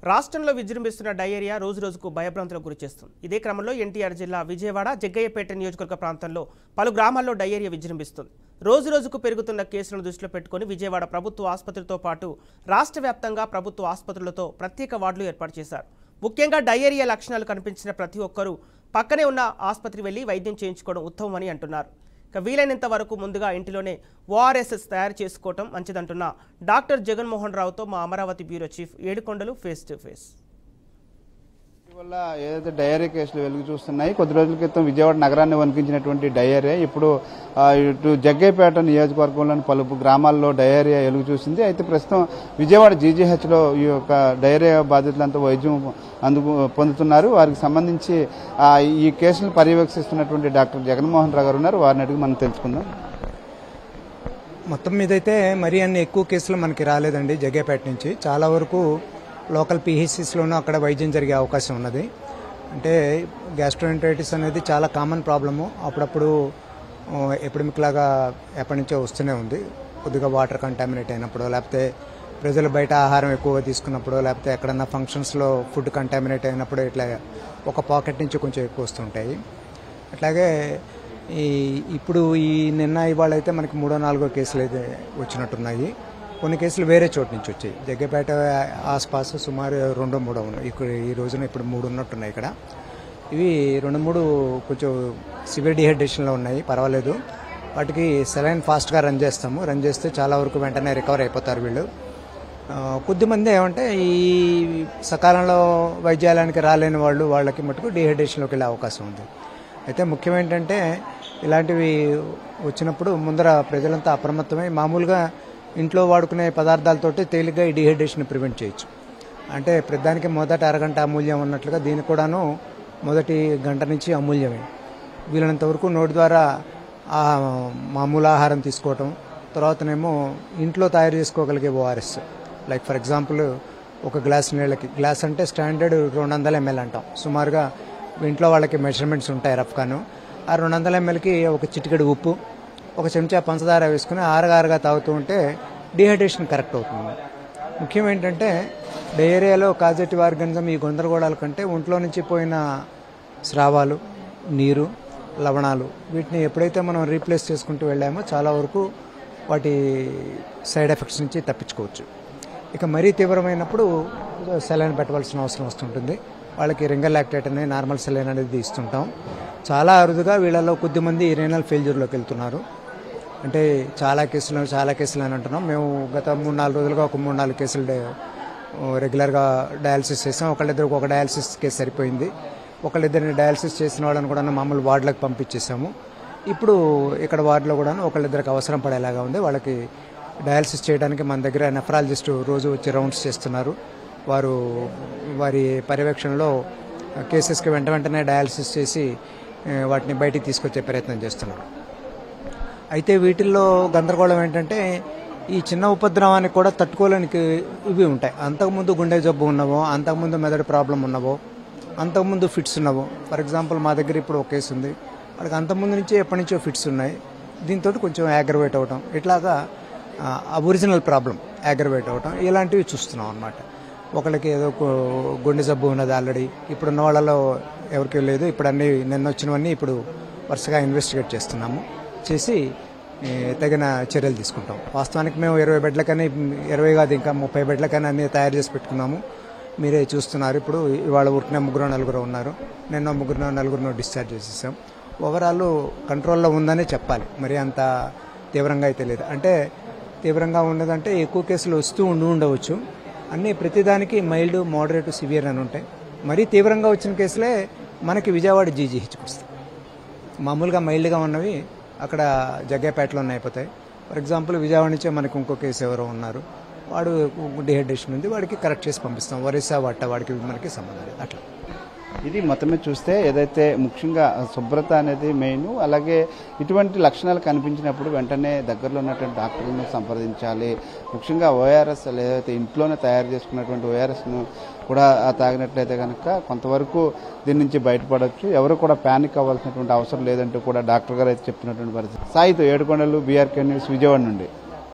రాష్ట్రంలో విజృంభిస్తున్న డయేరియా రోజురోజుకు భయభ్రాంతులకు గురిచేస్తుంది. ఇదే క్రమంలో ఎన్టీఆర్ జిల్లా విజయవాడ జగ్గయ్యపేట నియోజకవర్గ ప్రాంతంలో పలు గ్రామాల్లో డయేరియా విజృంభిస్తుంది. రోజురోజుకు పెరుగుతున్న కేసులను దృష్టిలో పెట్టుకుని విజయవాడ ప్రభుత్వ ఆసుపత్రితో పాటు రాష్ట్ర వ్యాప్తంగా ప్రభుత్వ ఆసుపత్రులతో ప్రత్యేక వార్డులు ఏర్పాటు చేశారు. ముఖ్యంగా డయేరియా లక్షణాలు కనిపించిన ప్రతి ఒక్కరూ పక్కనే ఉన్న ఆసుపత్రి వెళ్లి వైద్యం చేయించుకోవడం ఉత్తమమని అంటున్నారు. వీలైనంత వరకు ముందుగా ఇంటిలోనే ఓఆర్ఎస్ తయారు చేసుకోవటం మంచిదంటున్న డాక్టర్ జగన్మోహన్ రావుతో మా Amaravati bureau chief Yedukondalu face to face. వల్ల ఏదైతే డయేరియా కేసులు వెలుగు చూస్తున్నాయి. కొద్ది రోజుల క్రితం విజయవాడ నగరాన్ని వణికించినటువంటి డయేరియా ఇప్పుడు ఇటు జగ్గయ్యపేట నియోజకవర్గంలోని పలు గ్రామాల్లో డయేరియా వెలుగు చూసింది. అయితే ప్రస్తుతం విజయవాడ జీజీహెచ్లో ఈ యొక్క డయేరియా బాధితులంతా వైద్యం పొందుతున్నారు. వారికి సంబంధించి ఈ కేసులు పర్యవేక్షిస్తున్నటువంటి డాక్టర్ జగన్మోహన్ రావు గారు ఉన్నారు. వారిని అడిగి మనం తెలుసుకుందాం. మొత్తం మీదైతే మరీ అన్ని ఎక్కువ కేసులు మనకి రాలేదండి. జగ్గయ్యపేట నుంచి చాలా వరకు లోకల్ పీహెచ్సిస్లోనూ అక్కడ వైద్యం జరిగే అవకాశం ఉన్నది. అంటే గ్యాస్ట్రోఎంటరైటిస్ అనేది చాలా కామన్ ప్రాబ్లము. అప్పుడప్పుడు ఎపిడమిక్ లాగా ఎప్పటి నుంచో వస్తూనే ఉంది. కొద్దిగా వాటర్ కంటామినేట్ అయినప్పుడు, లేకపోతే ప్రజలు బయట ఆహారం ఎక్కువగా తీసుకున్నప్పుడు, లేకపోతే ఎక్కడన్నా ఫంక్షన్స్లో ఫుడ్ కంటామినేట్ అయినప్పుడు ఇట్లా ఒక పాకెట్ నుంచి కొంచెం ఎక్కువ వస్తుంటాయి. అట్లాగే ఇప్పుడు నిన్న ఇవాళ అయితే మనకి 3-4 కేసులు అయితే వచ్చినట్టున్నాయి. కొన్ని కేసులు వేరే చోటు నుంచి వచ్చాయి. జగ్గయ్యపేట ఆస్పాస్ సుమారు 2-3 ఉన్నాయి. ఇక్కడ ఈ రోజున ఇప్పుడు 3 ఉన్నట్టున్నాయి. ఇక్కడ ఇవి 2-3 కొంచెం సివియర్ డిహైడ్రేషన్లో ఉన్నాయి, పర్వాలేదు. వాటికి సెలైన్ ఫాస్ట్గా రన్ చేస్తాము. రన్ చేస్తే చాలా వరకు వెంటనే రికవర్ అయిపోతారు వీళ్ళు. కొద్దిమంది ఏమంటే ఈ సకాలంలో వైద్యాలయానికి రాలేని వాళ్ళకి మటుకు డిహైడ్రేషన్లోకి వెళ్ళే అవకాశం ఉంది. అయితే ముఖ్యం ఏంటంటే ఇలాంటివి వచ్చినప్పుడు ముందర ప్రజలంతా అప్రమత్తమై మామూలుగా ఇంట్లో వాడుకునే పదార్థాలతోటి తేలిగ్గా ఈ డిహైడ్రేషన్ ప్రివెంట్ చేయొచ్చు. అంటే ప్రతిదానికి మొదటి అరగంట అమూల్యం ఉన్నట్లుగా దీనికి కూడాను మొదటి గంట నుంచి అమూల్యమే. వీలైనంత వరకు నోటి ద్వారా మామూలు ఆహారం తీసుకోవటం, తర్వాతనేమో ఇంట్లో తయారు చేసుకోగలిగే ఓఆర్ఎస్. లైక్ ఫర్ ఎగ్జాంపుల్ ఒక గ్లాస్ నీళ్ళకి, గ్లాస్ అంటే స్టాండర్డ్ 200 ml అంటాం. సుమారుగా ఇంట్లో వాళ్ళకి మెజర్మెంట్స్ ఉంటాయి రఫ్గాను. ఆ 200 mlకి ఒక చిటికెడు ఉప్పు, ఒక చెంచా పంచదార వేసుకుని ఆరగారగా తాగుతూ ఉంటే డిహైడ్రేషన్ కరెక్ట్ అవుతుంది. ముఖ్యం ఏంటంటే డయేరియాలో కాజెటివ్ ఆర్గానిజం ఈ గందరగోళాల కంటే ఒంట్లో నుంచి పోయిన స్రావాలు, నీరు, లవణాలు వీటిని ఎప్పుడైతే మనం రీప్లేస్ చేసుకుంటూ వెళ్ళామో చాలా వరకు వాటి సైడ్ ఎఫెక్ట్స్ నుంచి తప్పించుకోవచ్చు. ఇక మరీ తీవ్రమైనప్పుడు సెలైన్ పెట్టవలసిన అవసరం వస్తుంటుంది. వాళ్ళకి రింగర్ లాక్టేట్ అనేది నార్మల్ సెలైన్ అనేది ఇస్తుంటాం. చాలా అరుదుగా వీళ్ళలో కొద్దిమంది రీనల్ ఫెయిల్యూర్లోకి వెళ్తున్నారు. అంటే చాలా కేసులు అని అంటున్నాం. మేము గత 3-4 రోజులుగా ఒక 3-4 కేసులు రెగ్యులర్గా డయాలసిస్ చేసాం. ఒకళ్ళిద్దరికి ఒక డయాలసిస్ కేసు సరిపోయింది. ఒకళ్ళిద్దరిని డయాలసిస్ చేసిన వాళ్ళని కూడా మామూలు వార్డులకు పంపించేసాము. ఇప్పుడు ఇక్కడ వార్డులో కూడా ఒకళ్ళిద్దరికి అవసరం పడేలాగా ఉంది. వాళ్ళకి డయాలసిస్ చేయడానికి మన దగ్గర నెఫ్రాలజిస్టు రోజు వచ్చి రౌండ్స్ చేస్తున్నారు. వారి పర్యవేక్షణలో కేసెస్కి వెంటనే డయాలసిస్ చేసి వాటిని బయటికి తీసుకొచ్చే ప్రయత్నం చేస్తున్నారు. అయితే వీటిల్లో గందరగోళం ఏంటంటే ఈ చిన్న ఉపద్రవానికి కూడా తట్టుకోలేనికి ఇవి ఉంటాయి. అంతకుముందు గుండె జబ్బు ఉన్నవో, అంతకుముందు మెదడు ప్రాబ్లం ఉన్నవో, అంతకుముందు ఫిట్స్ ఉన్నవో. ఫర్ ఎగ్జాంపుల్ మా దగ్గర ఇప్పుడు ఒక కేసు ఉంది. వాళ్ళకి అంతకుముందు నుంచి ఎప్పటి నుంచో ఫిట్స్ ఉన్నాయి. దీంతో కొంచెం యాగ్రవేట్ అవ్వటం, ఇట్లాగా ఒరిజినల్ ప్రాబ్లం యాగ్రవేట్ అవ్వటం ఇలాంటివి చూస్తున్నాం అన్నమాట. ఒకళ్ళకి ఏదో గుండె జబ్బు ఉన్నది ఆల్రెడీ, ఇప్పుడున్న వాళ్ళలో ఎవరికి లేదు. ఇప్పుడు నిన్న వచ్చినవన్నీ ఇప్పుడు వరుసగా ఇన్వెస్టిగేట్ చేస్తున్నాము. చేసి తగిన చర్యలు తీసుకుంటాం. వాస్తవానికి మేము 20 బెడ్లకని, 20 కాదు ఇంకా 30 బెడ్లకని అన్నీ తయారు చేసి పెట్టుకున్నాము. మీరే చూస్తున్నారు. ఇప్పుడు ఇవాళ ఊరికనే 3-4 ఉన్నారు. నిన్న 3-4 డిశ్చార్జ్ చేసేసాం. ఓవరాల్ కంట్రోల్లో ఉందనే చెప్పాలి. మరి అంత తీవ్రంగా అయితే లేదు. అంటే తీవ్రంగా ఉన్నదంటే ఎక్కువ కేసులు వస్తూ ఉండవచ్చు. అన్నీ ప్రతిదానికి మైల్డ్, మోడరేట్, సివియర్ అని ఉంటాయి. మరీ తీవ్రంగా వచ్చిన కేసులే మనకి విజయవాడ జీజీహెచ్కి వస్తాయి. మామూలుగా మైల్డ్గా ఉన్నవి అక్కడ జగ్గయ్యపేటలోనే అయిపోతాయి. ఫర్ ఎగ్జాంపుల్ విజయవాడ నుంచే మనకి ఇంకో కేసు ఎవరో ఉన్నారు, వాడు డిహైడ్రేషన్ ఉంది, వాడికి కరెక్ట్ చేసి పంపిస్తాం. ఒరిస్సా వాడికి మనకి సంబంధం లేదు. అట్లా ఇది మొత్తమే చూస్తే ఏదైతే ముఖ్యంగా శుభ్రత అనేది మెయిన్. అలాగే ఇటువంటి లక్షణాలు కనిపించినప్పుడు వెంటనే దగ్గరలో ఉన్నటువంటి డాక్టర్లను సంప్రదించాలి. ముఖ్యంగా ఓఆర్ఎస్ ఏదైతే ఇంట్లోనే తయారు చేసుకున్నటువంటి ఓఆర్ఎస్ను కూడా తాగినట్లయితే కనుక కొంతవరకు దీని నుంచి బయటపడవచ్చు. ఎవరు కూడా ప్యానిక్ అవ్వాల్సినటువంటి అవసరం లేదంటూ కూడా డాక్టర్ గారు అయితే చెప్తున్నటువంటి పరిస్థితి. సాయితో ఏడుకొండలు, బీఆర్కే న్యూస్, విజయవాడ నుండి.